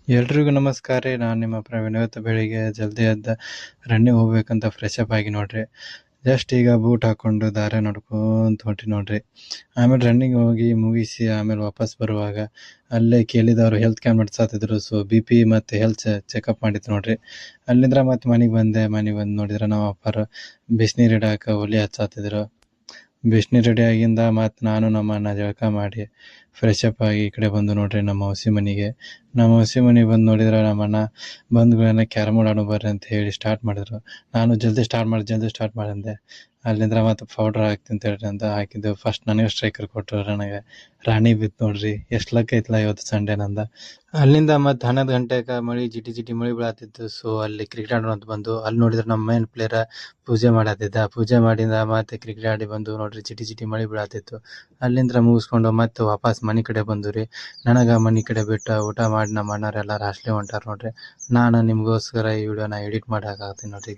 ಎಲ್ರಿಗೂ ನಮಸ್ಕಾರ ರೀ. ನಾನು ನಿಮ್ಮ ಪ್ರವೀಣ್. ಇವತ್ತು ಬೆಳಿಗ್ಗೆ ಜಲ್ದಿ ಎದ್ದು ರನ್ನಿಂಗ್ ಹೋಗ್ಬೇಕಂತ ಫ್ರೆಶ್ ಅಪ್ ಆಗಿ ನೋಡ್ರಿ. ಜಸ್ಟ್ ಈಗ ಬೂಟ್ ಹಾಕೊಂಡು ದಾರ ನಡ್ಕೊಂತ ಹೊಂಟಿ ನೋಡ್ರಿ. ಆಮೇಲೆ ರನ್ನಿಂಗ್ ಹೋಗಿ ಮುಗಿಸಿ ಆಮೇಲೆ ವಾಪಸ್ ಬರುವಾಗ ಅಲ್ಲೇ ಕೇಳಿದವರು ಹೆಲ್ತ್ ಕ್ಯಾಂಪ್ ನಡೆಸತ್ತಿದ್ರು. ಸೊ BP ಮತ್ತು ಹೆಲ್ತ್ ಚೆಕಪ್ ಮಾಡಿದ್ರು ನೋಡ್ರಿ. ಅಲ್ಲಿಂದ ಮತ್ತೆ ಮನೆಗೆ ಬಂದೆ. ಮನೆಗೆ ಬಂದು ನೋಡಿದ್ರೆ ನಮ್ಮ ಅಪ್ಪರು ಬಿಸಿನೀರು ಇಡಾಕ ಒಲೆ ಹಚ್ಚಾತಿದ್ರು. ಬಿಸಿನೀರು ರೆಡಿ ಆಗಿಂದ ಮತ್ತು ನಾನು ನಮ್ಮ ಅಣ್ಣ ಜಳಕ ಮಾಡಿ ಫ್ರೆಶ್ ಅಪ್ ಆಗಿ ಈ ಕಡೆ ಬಂದು ನೋಡ್ರಿ ನಮ್ಮ ಮೌಸಿ ಮನೆಗೆ. ನಮ್ಮ ಮೌಸಿ ಮನೆಗೆ ಬಂದು ನೋಡಿದ್ರೆ ನಮ್ಮ ಅಣ್ಣ ಬಂಧುಗಳನ್ನ ಕ್ಯಾರಮ್ ಬೋರ್ಡ್ ಆಡೋ ಬರ್ರಿ ಅಂತ ಹೇಳಿ ಸ್ಟಾರ್ಟ್ ಮಾಡಿದ್ರು. ನಾನು ಜಲ್ದಿ ಸ್ಟಾರ್ಟ್ ಮಾಡಂದೆ. ಅಲ್ಲಿಂದ ಮತ್ತು ಪೌಡ್ರ್ ಹಾಕ್ತೀನಿ ಅಂತ ಹೇಳ್ರಿ ಅಂತ ಹಾಕಿದ್ದು. ಫಸ್ಟ್ ನನಗೆ ಸ್ಟ್ರೈಕರ್ ಕೊಟ್ಟರು. ನನಗೆ ರಾಣಿ ಬಿತ್ತು ನೋಡ್ರಿ. ಎಷ್ಟು ಲಕ್ ಐತಲ್ಲ ಇವತ್ತು ಸಂಡೇ ನಂದ. ಅಲ್ಲಿಂದ ಮತ್ತು 11 ಗಂಟೆಗೆ ಮಳೆ ಜಿಟಿ ಮಳೆ ಬೀಳತ್ತಿತ್ತು. ಸೊ ಅಲ್ಲಿ ಕ್ರಿಕೆಟ್ ಆಡೋಣ ಅಂತ ಬಂದು ಅಲ್ಲಿ ನೋಡಿದ್ರೆ ನಮ್ಮ ಮೇನ್ ಪ್ಲೇಯರ್ ಪೂಜೆ ಮಾಡತ್ತಿದ್ದ. ಪೂಜೆ ಮಾಡಿಂದ ಮತ್ತೆ ಕ್ರಿಕೆಟ್ ಆಡಿ ಬಂದು ನೋಡ್ರಿ ಜಿಟಿ ಮಳೆ ಬೀಳತ್ತಿತ್ತು. ಅಲ್ಲಿಂದ ಮುಗಿಸ್ಕೊಂಡು ಮತ್ತೆ ವಾಪಸ್ ಮನೆ ಕಡೆ ಬಂದು ರೀ. ನನಗೆ ಮನೆ ಕಡೆ ಬಿಟ್ಟು ಊಟ ಮಾಡಿ ನಮ್ಮ ಅಣ್ಣರೆಲ್ಲರೂ ಹಾಸ್ಟ್ಲಿಗೆ ಹೊಂಟಾರ ನೋಡ್ರಿ. ನಾನು ನಿಮಗೋಸ್ಕರ ಈ ವಿಡಿಯೋನ ಎಡಿಟ್ ಮಾಡಿ ಹಾಕಾಕತ್ತೀನಿ ನೋಡ್ರಿ.